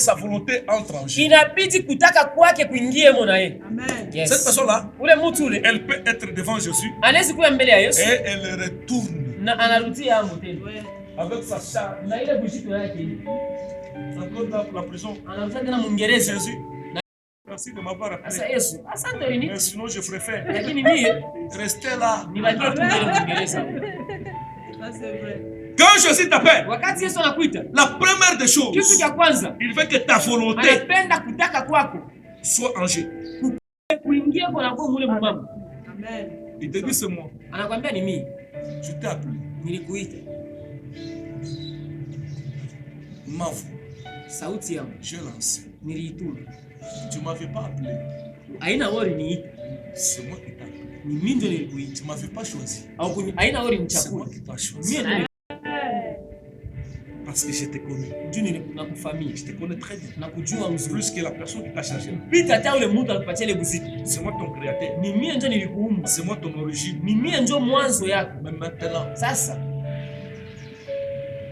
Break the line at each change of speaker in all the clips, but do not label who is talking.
sa volonté entre en jeu.
Inabidi kutaka kwake kuingie mo na yeye.
Amen.
Yes.
Cette personne-là,
ule mtu ule,
elle peut être devant Jésus.
Anaweza kuwa mbele ya Yesu.
Et elle retourne.
Na anarudia hapo tena.
Avec sa charge.
Na ile bujito yake.
Encore la prison.
Anarudia tena Mwingereza.
Jésus. Merci de m'avoir appelé.
Asa Yesu, asante nini?
Mais sinon je préfère.
Lakini mimi
rester là.
Nibakie tu mbele Mwingereza.
Ça c'est vrai.
Quand Jésus t'appelle,
wakati Yesu anakuita,
la première des choses,
kitu cha kwanza,
il veut que ta volonté
anapenda kutaka kwako
soit en jeu.
Kuingia kwa kwa mule mumama.
Amen.
Il te dit c'est moi.
Anakuambia ni mimi.
Je t'ai appelé.
Nilikuita.
Ma voix.
Sauti yangu.
Je lancé.
Niliituma.
Tu m'avais pas appelé.
Aina wori niita.
C'est moi qui t'ai appelé.
Ni mimi ndio nilikuita.
Tu m'avais pas choisi.
Au kuni aina wori
C'est
mchakua.
moi qui t'ai choisi.
Mimi
parce que je te connais.
Juni nakufamia.
Je te connais très bien.
Nakujua mzuri.
Plus que la personne qui t'a chargé.
Pita hata ule mtu alikupatia ile muziki.
C'est moi ton créateur.
Ni mimi ndio nilikuumba.
C'est moi ton origine.
Ni mimi ndio mwanzo yako.
Mais maintenant,
sasa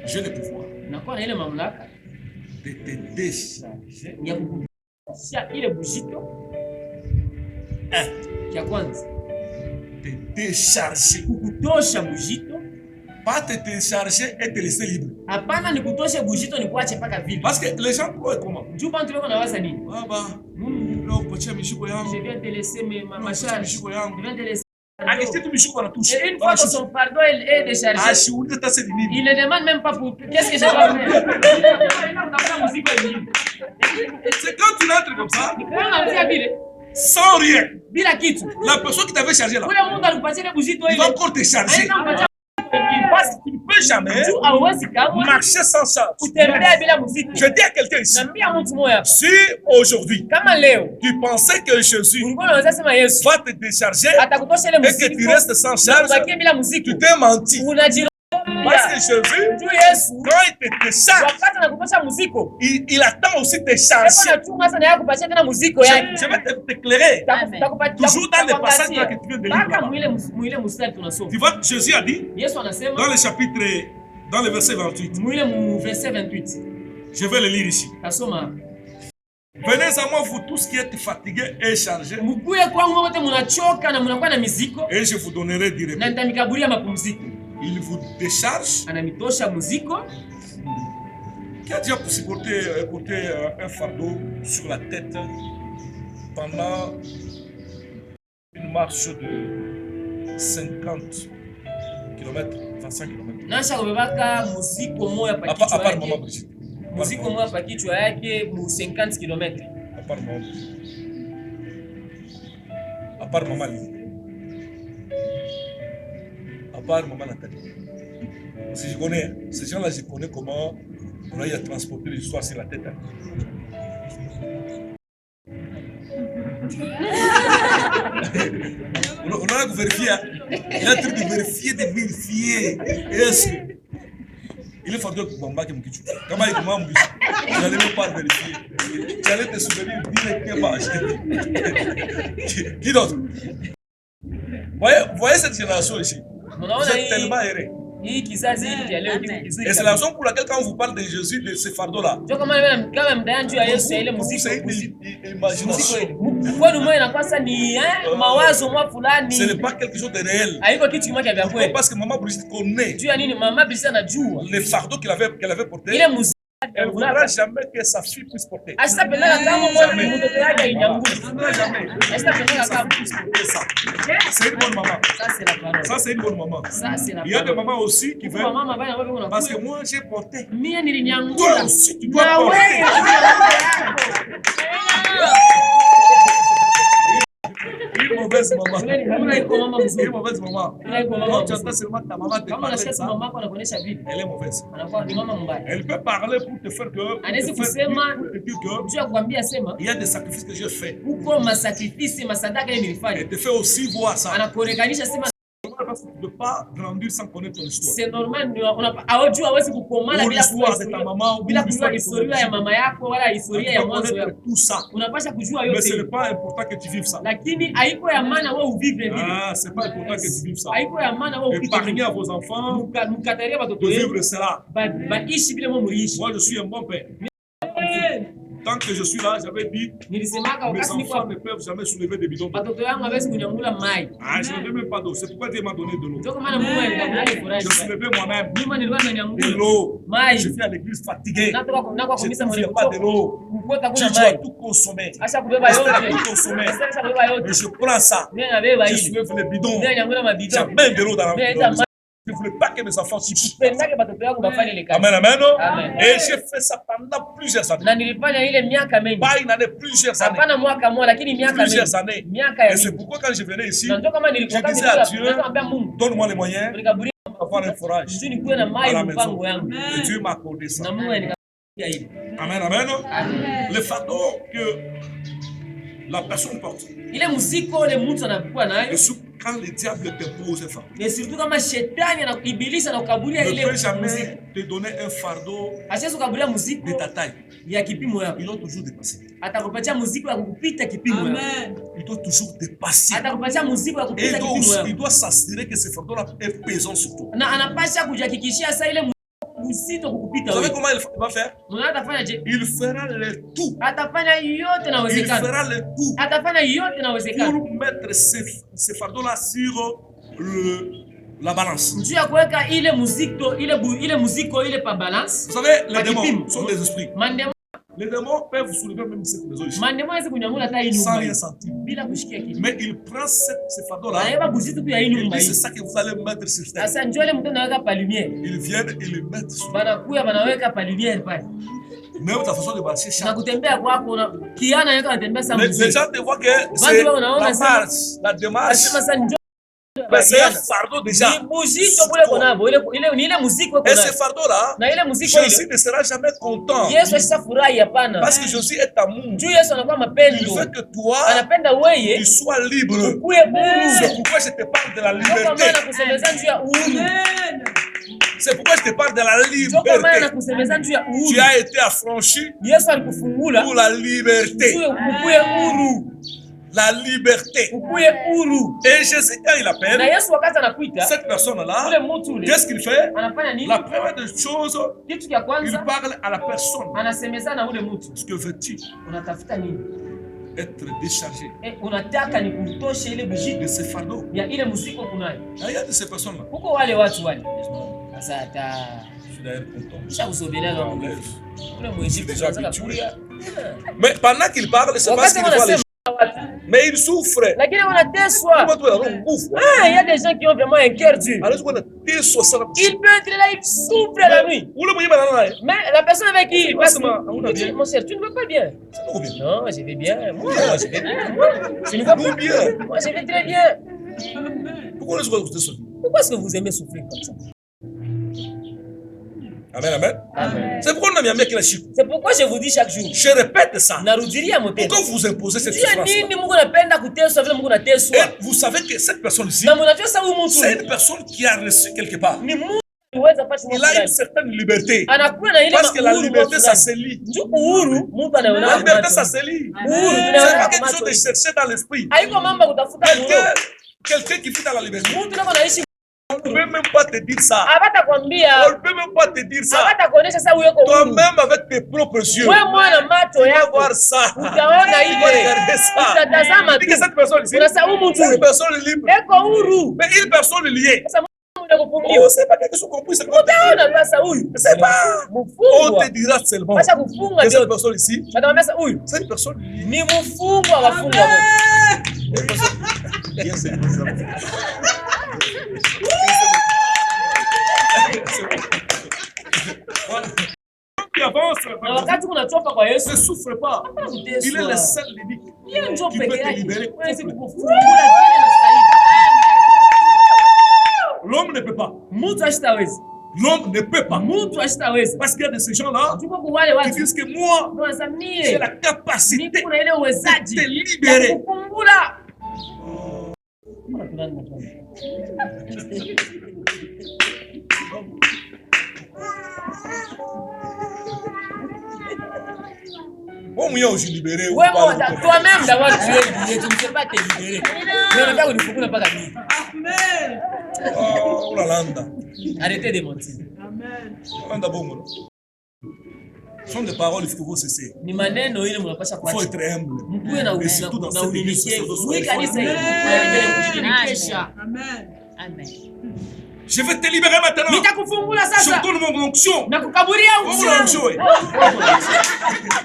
j'ai le pouvoir.
Nakuwa na ile mamlaka
de te décharger.
Ya kukushia ile bujito. Kia kwanza.
Te décharger.
Kukutosha bujito.
Pas te décharger et te laisser libre.
Hapana ni kutosha bujito ni kuache paka vile.
Parce que les gens croient comment?
Juu bantu leo nawaza nini?
Ah bah, leo pochia mishiko yangu.
Je viens te laisser ma charge.
Mishiko yangu.
Je viens te laisser.
Allez, tu mishiko na touche.
Et une fois que son fardeau est déchargé.
Ah, si vous êtes assez limite.
Il ne demande même pas pour qu'est-ce que je dois faire.
C'est quand tu entres comme ça. Sans rien.
Bila kitu.
La personne qui t'avait chargé là.
Ule mungu alikupatia ile bujito ile.
Il va encore te charger. Parce qu'il ne peut jamais marcher sans charge. Je dis à quelqu'un ici, si aujourd'hui tu pensais que Jésus va te décharger et que tu restes sans charge, tu t'es menti. Parce que Jésus, quand il te décharge, il attend aussi de te charger. Je vais t'éclairer. Toujours dans les passages que tu viens de lire. Tu vois, Jésus a dit, dans le chapitre, dans le verset 28, je vais le lire ici. Venez à moi, vous tous qui êtes fatigués et chargés, et je vous donnerai du repos. Il vous décharge. Qui a déjà porté un fardeau sur la tête pendant une marche de 50 km, 25 km. À part maman Brigitte.
Muziko mwa pa kichwa yake mu 50 km.
À part maman Brigitte. À part maman Lili. À part maman Nathalie. Si je connais, ces gens-là, je connais comment on a eu à transporter l'histoire sur la tête. On a vérifié. Il a un truc de vérifier. Est-ce que il est fort que Bamba qui me quitte. Comment il m'a dit, je n'allais même pas vérifier. J'allais te souvenir, dis-le qui va acheter. Qui d'autre? Voyez cette génération ici. Vous êtes tellement errés. Et c'est la raison pour laquelle quand on vous parle de Jésus, de ce fardeau-là, c'est une imagination. Ce n'est pas quelque chose de réel. Pourquoi? Parce que maman Brigitte connaît le fardeau qu'elle avait porté. Elle ne voudra jamais que sa fille puisse porter. Jamais. C'est une bonne maman. Ça, c'est une bonne maman. Il y a des mamans aussi qui veulent. Parce que moi, j'ai porté. Toi aussi, tu dois porter. Une mauvaise maman. Une mauvaise maman. Quand tu entends seulement ta maman te parler de ça, elle est mauvaise. Elle peut parler pour te faire que. Il y a des sacrifices que je fais. Elle te fait aussi voir ça. Parce que tu ne peux pas grandir sans connaître ton histoire.
C'est normal.
Ou l'histoire de ta maman, ou l'histoire de
mama yako wala historia ya mwanzo yako.
Tout ça.
Unapasha kujua yote.
Mais ce n'est pas important que tu vives ça.
Lakini haiko ya maana wewe uvivre vile.
Ah, c'est pas important que tu vives ça.
Haiko ya maana wewe uvivre.
Épargnez à vos enfants.
Mukataria watoto
de
wenu.
vivre cela.
Baishi vile mwe muishi.
Moi je suis un bon père. Tant que je suis là, j'avais dit,
Nilisemaka
mes
wakati niko
enfants ne peuvent jamais soulever des bidons.
watoto yangu hawezi kunyangula mai.
Ah, je n'avais même pas d'eau. C'est pourquoi Dieu m'a donné de l'eau.
Ndio kwa maana Mungu alinipatia
Je
furaha.
soulevais moi-même
Mimi nilikuwa
de
nanyangula
l'eau.
mai.
Je viens à l'église fatigué.
Natoka kunakwa
Je
kumisa
ne
mwenye
viens pas de l'eau.
kukweta
Tu
kuna
dois
mai.
tout consommer.
Acha kubeba
Esther a
yote.
tout consommé.
Acha kubeba
Et
yote.
je prends ça.
Mimi nabeba
Je
hili.
soulève les bidons.
Mimi nanyangula mabidon.
J'amène de l'eau dans la
Mimi
maison.
naita
Je ne voulais pas que mes enfants s'y poussent.
pendake batoto yangu bafanye ile kazi.
Amen, amen.
Amen.
Et j'ai fait ça pendant plusieurs années.
Na nilifanya ile miaka mingi.
Pas une année, plusieurs années.
Hapana mwaka mmoja lakini miaka mingi.
Plusieurs années.
Miaka ya
Et c'est
mingi.
pourquoi quand je venais ici,
Na ndio kama
je
nilikuwa
disais à Dieu,
nikamwambia Mungu.
donne-moi les moyens
Nikaburia
d'avoir un forage
njoo nikuwe na mai
à la maison.
mpango yangu.
Et Dieu m'a accordé ça.
Na Mungu anikapatia hili.
Amen, amen.
Amen.
Le fardeau que la personne porte.
Ile muziko ile mtu anakuwa nayo.
Et surtout quand le diable t'impose un fardeau.
Na surtout kama shetani na ibilisi anakukaburia
Il
ile
ne peut
muziko.
jamais te donner un fardeau
Asiwezi kukaburia
de
muziko
ta taille.
ya kipimo yako.
Il doit toujours dépasser.
Atakupatia muziko ya kupita kipimo yako.
Amen.
Il doit toujours dépasser.
Atakupatia muziko ya
Et
kupita kipimo
il
yako.
doit s'assurer que ce fardeau-là est pesant sur toi.
Na anapasha kujihakikishia sasa ile muzito kukupita
Vous savez
wewe.
comment il va faire?
Mwana atafanya je?
Il fera le tout.
Atafanya yote na
Il
uwezekano.
fera le tout
Atafanya yote na uwezekano.
pour mettre ces fardeaux-là sur la balance.
Njoo ya kuweka ile muziko ile pa balance.
Vous savez, les
Pas
démons
kipimo.
sont des esprits.
Mandemo
Les démons peuvent soulever même cette maison ici,
hawezi kunyangula hata hii
sans
nyumba
rien
hii,
sentir.
bila kushikia kitu.
Mais il prend ces fardeaux-là.
Anaiba buzito tu ya hii
Il
nyumba
dit,
hii.
c'est ça que vous allez mettre sur terre.
Sasa njoo ile mtu anaweka pa lumière.
Ils viennent et les mettent sur terre.
Banakuya banaweka pa lumière pale.
Même ta façon de marcher
Na
change.
kutembea kwako na kiana yako anatembea sana
Les
muziki.
gens te voient que c'est la marche, la démarche.
Asema sasa njoo.
Mais c'est un fardeau déjà.
Ni muziki kule konabo ile ni ile muziki
Et
wako
ce
nayo.
fardeau-là,
Na ile muziki
Jésus
ile
ne sera jamais content.
Yesu asifurahi hapana.
Parce que Jésus est amour.
Njoo Yesu anakuwa
Il
mapendo.
veut que toi,
Anapenda wewe
tu sois libre.
ukuwe huru.
C'est pourquoi je te parle de la
Ndio kwa
liberté.
maana kusemeza njuu ya uhuru.
Amen.
C'est pourquoi je te parle de la
Ndio kwa maana
liberté.
kusemeza njuu ya
Tu
uhuru.
as été affranchi
Yesu alikufungula
pour la liberté.
njoo ukuwe huru.
La liberté.
Ukuwe huru.
Et Jésus, quand il
Na
appelle
Yesu wakati anakuita
cette personne-là,
ule mtu ule
qu'est-ce qu'il fait?
anafanya nini?
La première des choses,
Kitu cha
il
kwanza
parle à la personne.
anasemezana na ule mtu.
Ce que veux-tu?
Unatafuta nini?
Être déchargé
Unataka ni kutosha ile bujiki
de ces fardeaux.
ya ile muziki kunayo.
Il y a de ces personnes-là.
Huko wale watu wale.
Non,
Sasa hata
je suis d'ailleurs content.
kisha kusogelea na ule Mwegypte
Déjà
anaanza
habitué.
kulia.
Mais pendant qu'il parle, c'est parce
Wakati
qu'il voit les
wanasema
gens.
watu
Mais il souffre.
lakini wanateswa.
Comment tu as un bouffe?
Ah, il y a des gens qui ont vraiment un cœur dur.
Alors, on a des 60.
Il peut être là, il souffre la nuit.
Où le moyen banana?
Mais la personne avec qui il passe,
On a bien.
mon cher, tu ne vas pas bien.
Ou bien.
Non, je vais bien. Moi, je vais bien. Moi, tu ne vas pas
bien.
Moi, je vais très bien.
Pourquoi est-ce que vous êtes
Pourquoi est-ce que vous aimez souffrir comme ça?
Amen, amen.
Amen.
C'est pourquoi on a mis un mec qui l'a chic.
C'est pourquoi je vous dis chaque jour.
Je répète ça.
Narudiria motema.
Pourquoi vous imposez cette
Tu as
souffrance?
nini Mungu anapenda kuteswa vile Mungu anateswa.
Et vous savez que cette personne-ci,
Na mnajua sasa huyu
c'est
mtu
une personne qui a reçu quelque part.
ni Mungu anaweza pata
Il a une certaine liberté.
anakuwa na ile
Parce que la
uhuru
liberté, ça
fulani.
se lit.
Ndio uhuru mtu anaona.
La liberté, ça se lit.
Uhuru
C'est
tunaona
pas
kwa
quelque chose de
macho.
chercher dans l'esprit.
Haiko mambo ya kutafuta uhuru.
Quelqu'un qui vit dans la liberté.
Mtu nako anaishi
On ne peut même pas te dire ça.
abata
On
kwambia
ne peut même pas te dire ça.
abata kuonesha sasa uko uhuru.
Toi-même avec tes propres yeux.
Wewe mwana macho
Tu vas
yako
voir ça.
utaona
Tu vas
ile.
regarder ça.
Utatazama
Dis
tu.
que cette personne ici,
Unasema huyu
c'est une
mtu
personne libre.
eko huru.
Mais une personne liée.
Sasa Mungu anakufungia.
Oh, c'est pas quelque chose qu'on puisse compter.
Utaona sasa huyu.
C'est pas. On
Mfungwa.
te dira seulement
Acha kufunga
que cette
ndio.
personne ici,
Atamwambia sasa huyu
c'est une personne liée.
ni mfungwa wafungwa wote.
Une personne- Bien, c'est- Qui avance,
Na wakati unachoka kwa Yesu,
ne souffre pas. Il est le seul unique
yeye ndio
qui peut
peke
te
yake.
libérer.
Huwezi kukufungua vile unastahili.
L'homme ne peut pas.
Mtu asitaweza.
L'homme ne peut pas.
Mtu asitaweza.
Parce qu'il y a de ces gens-là
Tuko kwa wale
qui
watu
disent que moi,
wanazamie.
j'ai la capacité
Niko na ile
de
uwezaji
te
ya
libérer.
kukungula.
Moi, moi, je suis libéré.
Wewe toi-même d'abord tu es lié, tu ne sais pas te libérer. Mais unataka unifungule mpaka nini?
Amen.
Oh, la landa.
Arrêtez de mentir.
Amen.
Landa bongo. Ce sont des paroles, il faut vous cesser.
Ni maneno ile mnapasha
Il faut être humble.
Mkuwe na
Et surtout dans cette église,
unyenyekevu. Kanisa hili kujinyenyekesha.
Amen.
Amen.
Je vais te libérer maintenant.
Nitakufungula
Je
sasa.
tourne mon onction.
Na kukaburia
Onction.
unction.
Onction.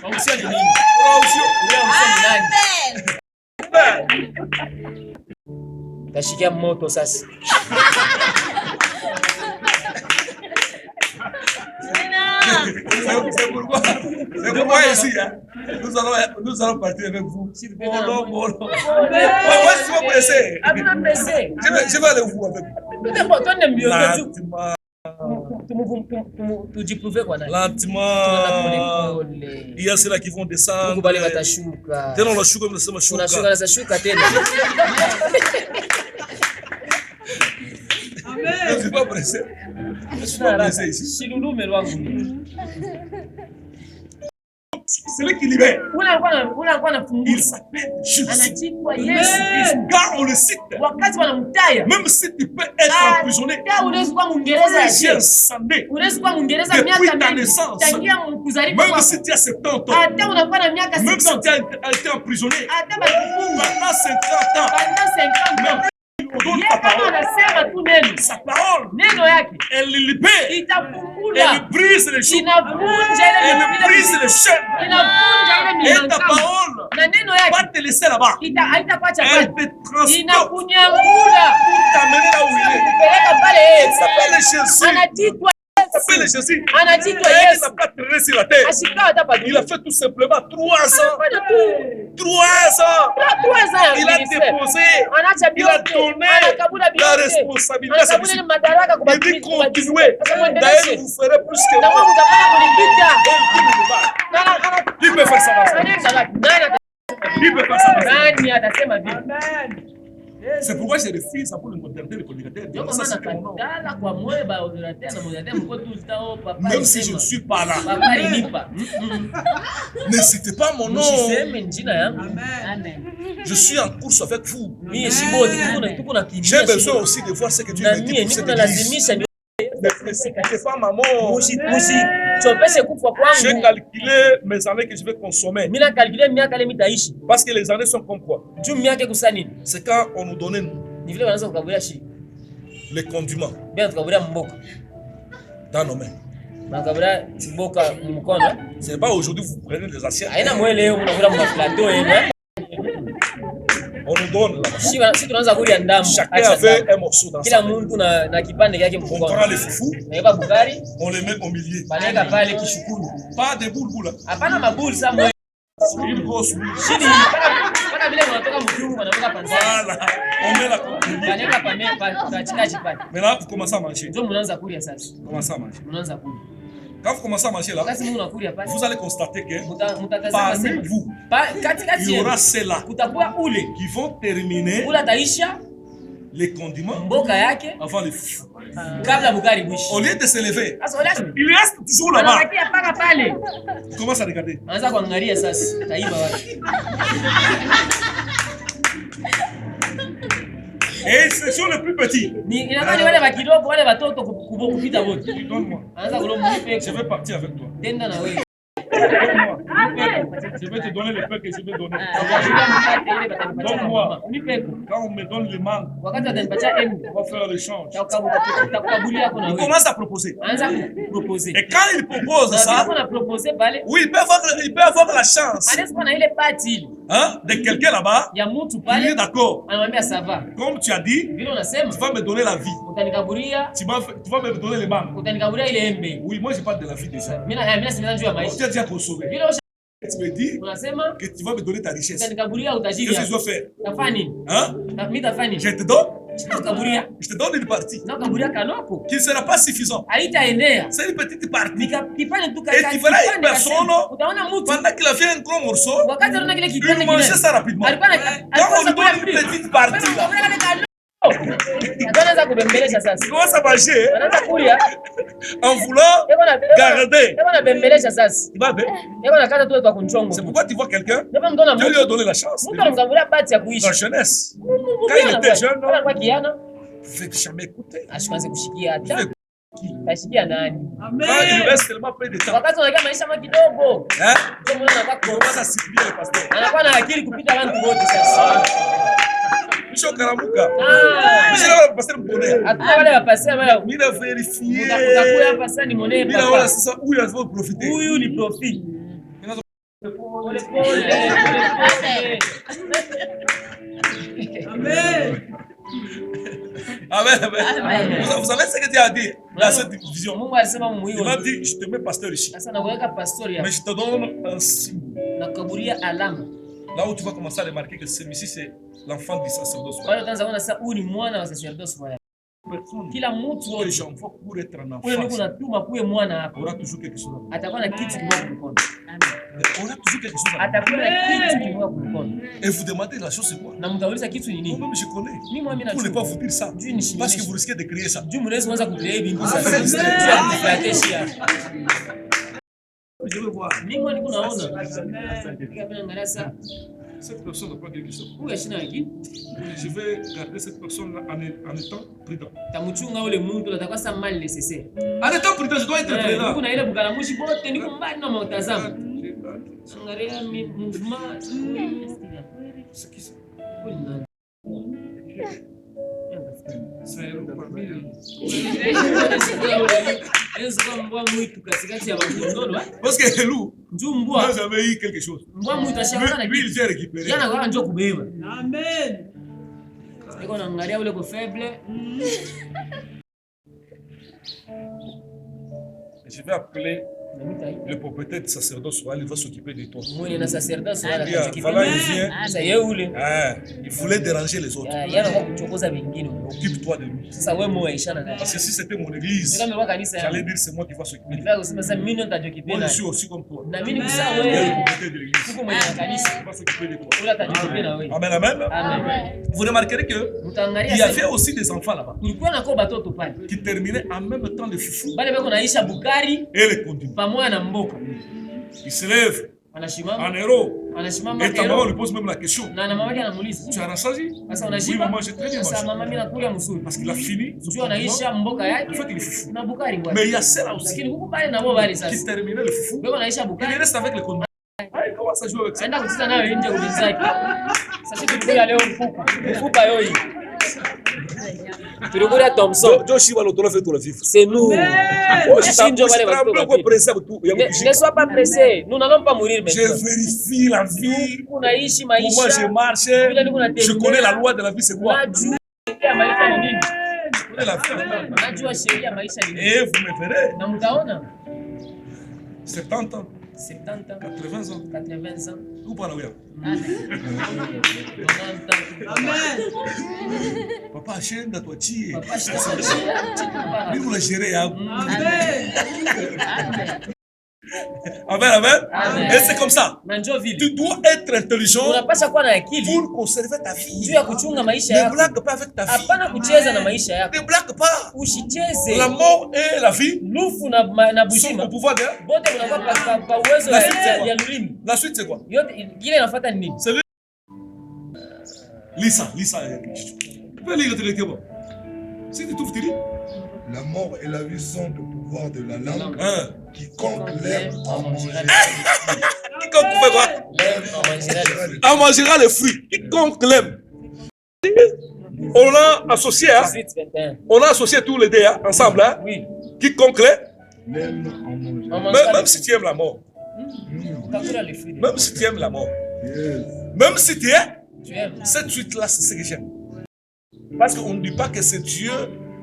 Unction ni nini?
Onction.
Unction ni nani? Tashikia moto sasa.
C'est pourquoi ici, hein, nous allons partir avec vous. Bolo. Ouais, si vous pressez.
Hakuna pressé.
Je vais aller vous avec vous.
Twende mbio tu.
Lentement.
Tujiprouve kwa nani?
Lentement. Il y a ceux-là qui vont descendre.
Kubali watashuka.
Tena unashuka unasema
Unashuka
shuka.
na shuka tena.
Je ne suis pas pressé. Je suis pas pressé ici.
Shilulume lwangu.
C'est lui qui libère.
Unakuwa nafungua.
Il s'appelle Jésus.
Anachikwa Yesu Kristo.
Quand on le cite,
Wakati wanamtaya.
même si tu peux être emprisonné,
Unaweza kuwa Mwingereza ya
j'ai sandé.
Unaweza kuwa Mwingereza
Depuis
miaka
ta
mingi.
naissance.
Tangia kuzaliwa
Même
kwako.
si tu as 70 ans,
Hata unakuwa na miaka
même si
60.
tu as été emprisonné
Hata balikufunga.
pendant 50 ans,
Pendant 50 ans.
on donne
Yeye
ta
kama
parole.
anasema tu neno.
Sa parole,
Neno yake
elle libère,
itafungula.
elle brise les choses,
Inavunja ile
elle brise les chaînes.
inavunja ile
Et ta
milango.
parole
Na neno
va
yake
te laisser là-bas.
haitakuacha
Elle
pale.
te transporte
Inakunyangula.
pour t'amener là où il est.
Kupeleka pale
Il
yeye.
s'appelle Jésus.
Anajitwa
Il s'appelle Jésus.
Anajitwa
Et il
Yesu.
n'a pas traîné sur la terre.
Ashika hata pa
Il a fait tout simplement 3 ans.
Anafanya tu
3 ans.
3 ans.
Il a déposé.
Anaacha
Il a
biote.
donné
Anakabula
la
biote.
responsabilité à
Anakabula
celui-ci.
ile madaraka kwa
Il dit
baptiste.
continuez. D'ailleurs,
D'ailleurs,
vous ferez plus que
na
moi.
Mungu utafanya kunipita.
Qui peut faire ça dans sa vie? Qui peut faire ça dans sa vie?
Nani atasema vile?
Amen.
C'est pourquoi j'ai refusé ça pour le modernité des communicateurs.
Ndio
Ça,
maana
c'est mon nom.
nakatala kwa moyo ba ordinateur na modinateur mko tu stao papa.
Même si je ne suis pas là,
papa alinipa.
ne citez pas mon nom.
Usiseme njina yangu.
Amen.
Amen.
Je suis en course avec vous.
Mimi shibo tuko na kimbia.
J'ai besoin aussi de voir ce que Dieu
na
me dit
mimi
pour cette
niko
église.
lazimisha ni
Ne citez pas ma mort.
chopeshe kufa
J'ai
kwangu.
calculé mes années que je vais consommer.
Mimi na calculer miaka ile mitaishi.
Parce que les années sont comme quoi?
Juu miaka kusani.
C'est quand on nous donnait
Ni vile wanaanza kukabulia shi.
les condiments
Bien tukabulia mboka.
dans nos mains.
Na kukabulia mboka mkono.
C'est pas aujourd'hui vous prenez des assiettes.
Haina mwele leo mnakula mplateau yenu.
On nous donne là-bas.
Si tunaanza kulia ndamu.
Chacun avait un morceau dans
Kila
sa main.
mtu na kipande yake
On
mkono.
prend les foufous,
Naiba bukari,
on les met au milieu.
baneka pale kishukuru.
Pas des boules là.
Hapana mabuli sa mwe.
Une grosse boule.
Shidi pana vile wanatoka mjungu wanaweka panzani.
Voilà. On met la contenue.
Baneka pame pa chika chipati.
Maintenant, vous commencez à manger.
Ndio mnaanza kulia sasa.
Vous commencez à manger.
Mnaanza kulia.
Quand vous commencez à manger là,
Wakati Mungu anakulia pale.
vous allez constater que
Mtatazama
parmi
sema.
vous,
Katikati
il y
yenu
aura ceux-là
kutakuwa ule.
qui vont terminer
Ula taisha
les condiments
mboka yake
avant le fou.
kabla bukari mwishi.
Au lieu de se lever,
Sasa wala
il reste toujours là-bas.
anabakia paka pale.
Il commence à regarder.
Anaanza kuangalia sasa. Taiba wapi?
Et ce sont les plus petits.
Ni inakuwa ni wale wa kidogo wale watoto kupita wote.
Donne-moi.
Anaanza kulomba nipe.
Je vais partir avec toi.
Tenda na wewe.
Donne-moi. Je vais te donner le pain que je vais donner. Donne-moi. Quand on me donne les mangues,
Wakati atanipatia embe,
on va faire l'échange.
takukabulia kuna
Il
wewe.
commence à proposer.
Anza kuproposer.
Et quand il propose
Na
ça,
kuna proposer pale,
oui, il peut avoir la chance
anaweza kuwa na ile party ile
hein, de quelqu'un là-bas
ya mtu
qui est
pale,
d'accord.
anamwambia sava.
Comme tu as dit,
Vile unasema
tu vas me donner la vie.
utanikaburia,
Tu vas me donner les mangues.
utanikaburia ile embe.
Oui, moi je parle de la vie déjà.
Mimi nasema njoo ya
Tu
maisha.
as déjà consommé.
Vile
Tu me dis
unasema
que tu vas me donner ta richesse.
utanikaburia utajiri.
Qu'est-ce que je dois faire?
Tafanya nini?
Hein?
Mimi tafanya nini?
Je te donne,
Nikaburia.
je te donne une partie
Na kaburia kanoko.
qui ne sera pas suffisante.
Haitaendea.
C'est une petite partie.
Kipande tu
Et tu verras une personne,
utaona mtu
pendant qu'il a fait un gros morceau,
wakati anaona kile kipande
il mangeait ça rapidement.
alikuwa
Quand on lui donne une petite partie, là,
anaanza kubembelesha sasa.
il commence à manger
Anaanza kulia.
en voulant garder.
Eko na bembelesha sasa.
Il va bien.
Eko na kata tu kwa kunchongo.
C'est pourquoi tu vois quelqu'un,
Ndio mtona
Dieu
mtu.
lui a donné la chance.
Mtu anamgabulia bahati ya kuishi.
Dans la jeunesse, quand il était jeune,
alikuwa kiana,
il ne fait jamais écouter.
ashikanze kushikia
Il
hata.
fait
Tashikia nani?
Quand il reste tellement peu de temps.
Wakati unakaa maisha kidogo.
Ndio mwana anakuwa sikulia le pasteur.
Anakuwa na akili kupita watu wote sasa.
Bisho Karamuka. Bisho pasteur Mbonea.
Hata wale wapasea wale.
Mimi na vérifier.
Utakuwa hapa sasa ni monee
papa. Mimi naona sasa huyu anataka profiter.
Huyu ni profit.
Amen.
Amen. Vous savez ce que Dieu a dit dans cette vision?
Mungu alisema muhimu.
Il m'a dit, je te mets pasteur ici.
Sasa nakuweka pastori hapa.
Mais je te donne un signe.
Nakaburia alama.
Là où tu vas commencer à remarquer que celui-ci c'est l'enfant du sacerdoce.
Pale utaanza kuona sasa huyu ni mwana wa sacerdoce. Kila mtu wote
j'envoie pour être un enfant.
Wewe ndio unatuma kuwe mwana hapa.
Aura toujours quelque chose.
Atakuwa na kitu kimoja mkono.
Aura toujours quelque chose.
Atakuwa na kitu kimoja mkono.
Et vous demandez la chose c'est quoi?
Na mtauliza kitu ni nini?
Moi-même je connais.
Mimi
pour ne pas vous dire ça. Parce que vous risquez de créer ça.
Dieu mnaweza kuanza kucreate bingu sasa.
Je veux voir.
Mimi niko naona. Nikaangalia sasa.
Cette personne n'a pas quelque chose.
Je
vais garder cette personne en étant prudent.
Tamuchunga ule muntu atakuwa sa mal nécessaire.
En étant prudent, je dois être prudent.
Niko na ile bugalamushi bote niko mbali na mtazamo. Angalia mouvement.
C'est qui ça?
C'est
parce que le loup n'a jamais eu quelque chose. Lui, il s'est récupéré.
Amen.
Je vais appeler le propriétaire du sacerdoce royal, il va s'occuper de toi.
Voilà,
il vient. Il voulait déranger les autres. Occupe-toi de lui. Parce que si c'était mon église, j'allais dire c'est moi qui vais s'occuper de lui. Moi, je suis aussi comme toi. Il y a le propriétaire de l'église. Il va s'occuper de toi. Amen, amen. Vous remarquerez qu'il y avait aussi des enfants là-bas qui terminaient en même temps le foufou et les conduits. Il se lève en héros. Et ta maman lui pose même la question. Tu as rassasié? Oui, maman, j'ai très bien mangé. Parce qu'il a fini. Il fait qu'il est foufou. Mais il y a celle-là aussi qui terminait le foufou. Il reste avec les conduits. Il commence à jouer avec ça.
Tulikuwa Thompson. C'est nous. Ne sois pas pressé. Nous n'allons pas mourir maintenant.
Je vérifie la vie. Comment je marche. Je connais la loi de la vie, c'est quoi? Et vous me verrez. 70 ans. 80 ans. Où parle là?
Amen.
Papa chaîne de toi tirer. Lui vous la gérer. Amen. Et c'est comme ça. Tu dois être intelligent pour conserver ta vie. Ne blague pas avec ta vie. Ne blague pas. La mort et la vie sont au pouvoir de la suite, c'est quoi? C'est lui. Lis ça. Tu peux lire le téléphone. Si tu trouves, tu lis.
La mort et la vie sont au pouvoir de la langue. Quiconque l'aime en mangera.
Quiconque fait quoi? En mangera les fruits. Quiconque l'aime. On a associé, tous les deux ensemble.
Oui.
Quiconque
l'aime en mangera.
Même si tu aimes la mort. Même si tu aimes la mort. Même si tu aimes. Cette suite-là, c'est ce que j'aime. Parce qu'on ne dit pas que c'est Dieu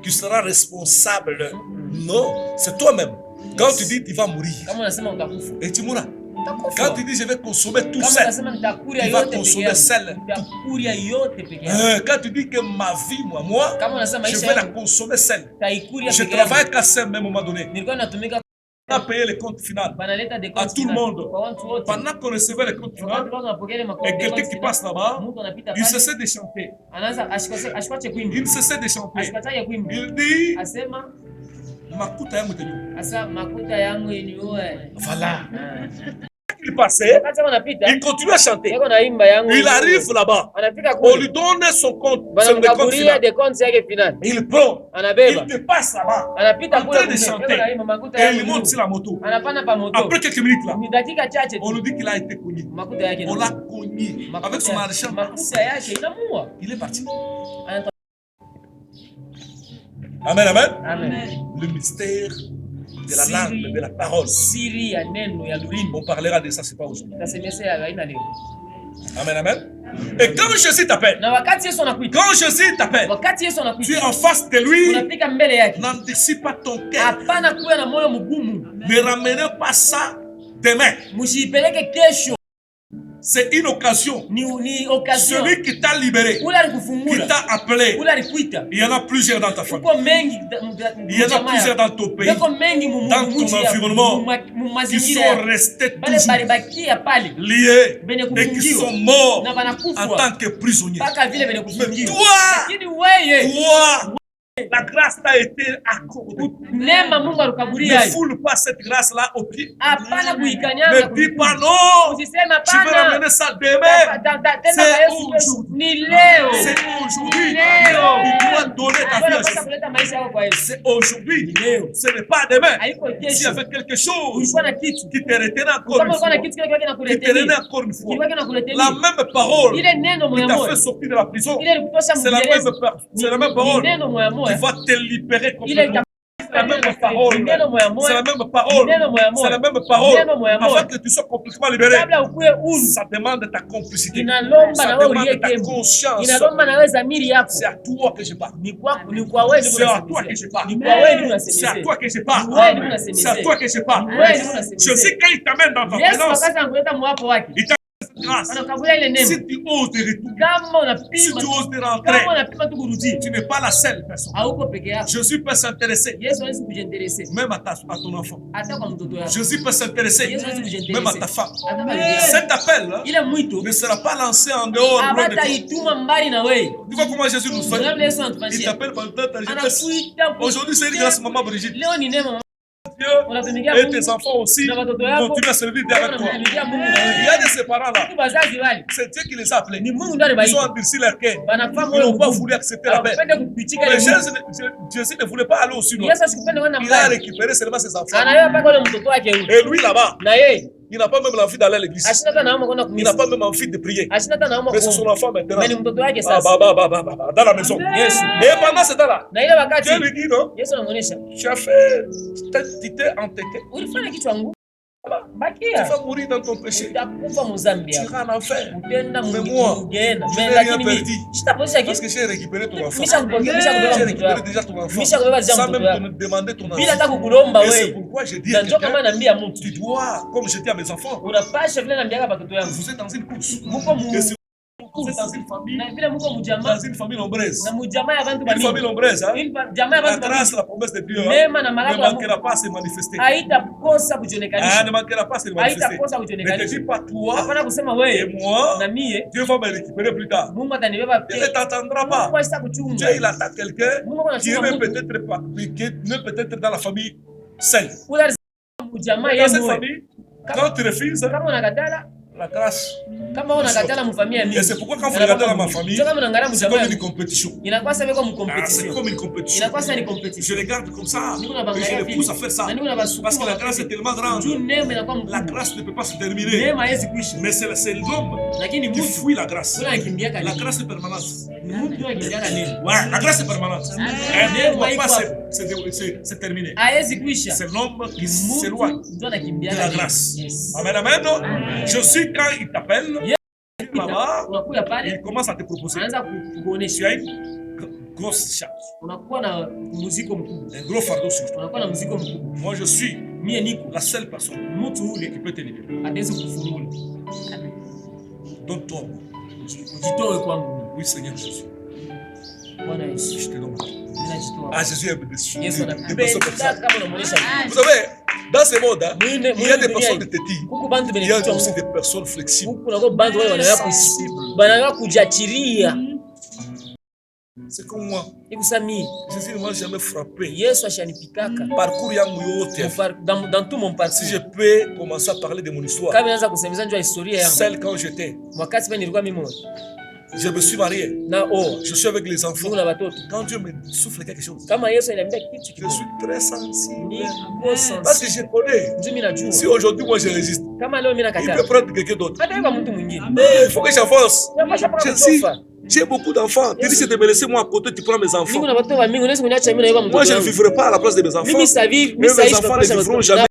qui sera responsable. Non, c'est toi-même. Quand tu dis tu vas mourir, et tu mourras. Quand tu dis je vais consommer tout seul, tu vas consommer seul. Quand tu dis que ma vie, moi, je vais la consommer seule. Je travaille qu'à seul, même à un moment donné. On a payé les comptes finaux à tout le monde. Pendant qu'on recevait les comptes finaux, et quelqu'un qui passe là-bas, il cessait de chanter. Il cessait de chanter. Il dit Makuta yangu. Voilà. qu'il passait, il continue à chanter. Il arrive là-bas. On lui donne son compte, son décompte final. Il prend. Il dépasse là-bas. En train de chanter. Et il monte sur la moto. Après quelques minutes là, on nous dit qu'il a été cogné. On l'a cogné. Avec son argent. Il est parti. Amen, amen. Le mystère de la langue, de la parole. On parlera de ça, c'est pas aujourd'hui. Amen, amen. Et quand Jésus t'appelle, tu es en face de lui, n'anticipe pas ton cœur. Ne ramenez pas ça demain. C'est une occasion. Celui qui t'a libéré, qui t'a appelé, il y en a plusieurs dans ta famille. Il y en a plusieurs dans ton pays, dans ton environnement, qui sont restés toujours liés et qui sont morts en tant que prisonniers. Mais toi, la grâce t'a été accordée. Ne foule pas cette grâce-là au pied. Ne dis pas non. Tu veux ramener ça demain. C'est aujourd'hui. C'est aujourd'hui. Tu dois donner ta vie à Jésus. C'est aujourd'hui. Ce n'est pas demain. S'il y avait quelque chose qui te retenait encore une fois, la même parole qui t'a fait sortir de la prison, c'est la même parole. Tu vas te libérer complètement. C'est la même parole. C'est la même parole. C'est la même parole. Avant que tu sois complètement libéré, ça demande ta complicité. Ça demande ta conscience. C'est à toi que je parle. C'est à toi que je parle. C'est à toi que je parle. C'est à toi que je parle. Jésus, quand il t'amène dans ta présence, il t'a grâce. Si tu oses de retourner, si tu oses de rentrer, tu n'es pas la seule personne. Jésus peut s'intéresser même à ton enfant. Jésus peut s'intéresser même à ta femme. Cet appel ne sera pas lancé en dehors de toi. Tu vois comment Jésus nous fait? Il t'appelle par le temps. Aujourd'hui, c'est une grâce, maman Brigitte. Et tes enfants aussi continuent à servir derrière toi. Il y a de ces parents-là, c'est Dieu qui les a appelés. Ils ont endurci leur cœur. Ils n'ont pas voulu accepter la paix. Mais Jésus ne voulait pas aller au sud. Il a récupéré seulement ses enfants. Et lui là-bas, il n'a pas même envie d'aller à l'église. Il n'a pas même envie de prier. Mais c'est son enfant maintenant. Dans la maison. Et pendant ce temps-là, Dieu lui dit non. Tu as fait, tu t'es entêté. Tu vas mourir dans ton péché. Tu iras en enfer. Mais moi, je n'ai rien perdu. Parce que j'ai récupéré ton enfant. J'ai récupéré déjà ton enfant. Sans même te demander ton enfant. Et c'est pourquoi je dis à quelqu'un, tu dois, comme je dis à mes enfants, vous êtes dans une course. Vous êtes dans une famille nombreuse. Une famille nombreuse, hein? La grâce, la promesse de Dieu ne manquera pas à se manifester. Ne manquera pas à se manifester. Ne te dis pas toi et moi, Dieu va me récupérer plus tard. Dieu ne t'attendra pas. Dieu, il attend quelqu'un qui est peut-être dans la famille seule. Dans cette famille, quand tu refuses, la grâce. Et c'est pourquoi quand vous regardez dans ma famille, c'est comme une compétition. C'est comme une compétition. Je regarde comme ça, et je les pousse à faire ça. Parce que la grâce est tellement grande. La grâce ne peut pas se terminer. Mais c'est l'homme qui fuit la grâce. La grâce est permanente. Ouais, la grâce est permanente. Elle ne doit pas se terminer. C'est l'homme qui s'éloigne de la grâce. Amen, amen. Je suis quand il t'appelle, là-bas, il commence à te proposer. Tu as une grosse charge, un gros fardeau sur toi. Moi, je suis la seule personne qui peut te libérer. Donne-toi. Oui, Seigneur Jésus. Je te donne. Ah, Jésus est des personnes comme ça. Vous savez, dans ce monde, il y a des personnes de tétis. Il y a aussi des personnes flexibles. C'est comme moi.
Ikusami.
Jésus ne m'a jamais frappé.
Yesu ashanipikaka.
Parcours yangu yote.
Dans tout mon parcours.
Si je peux commencer à parler de mon histoire.
Kama naanza kusemeza njoo historia yangu.
Celle quand j'étais.
Wakati mimi nilikuwa mimi.
Je me suis marié. Je suis avec les enfants.
Niko na watoto.
Quand Dieu me souffle quelque chose.
Kama Yesu ananiambia kitu
Je
kidogo.
suis très sensible.
Niko
Parce que je connais.
Mimi najua.
Si aujourd'hui moi je résiste.
Kama leo mimi
Il
nakataa.
peut prendre quelqu'un d'autre.
Hata kama mtu mwingine.
Il faut que j'avance.
Je
Si j'ai beaucoup d'enfants. Tu risques de me laisser moi à côté, tu prends mes enfants.
Niko na watoto wa mingi, unaweza kuniacha mimi na baba mtoto.
Moi je ne vivrai pas à la place de mes enfants.
Mimi savi,
Mes enfants ne vivront jamais.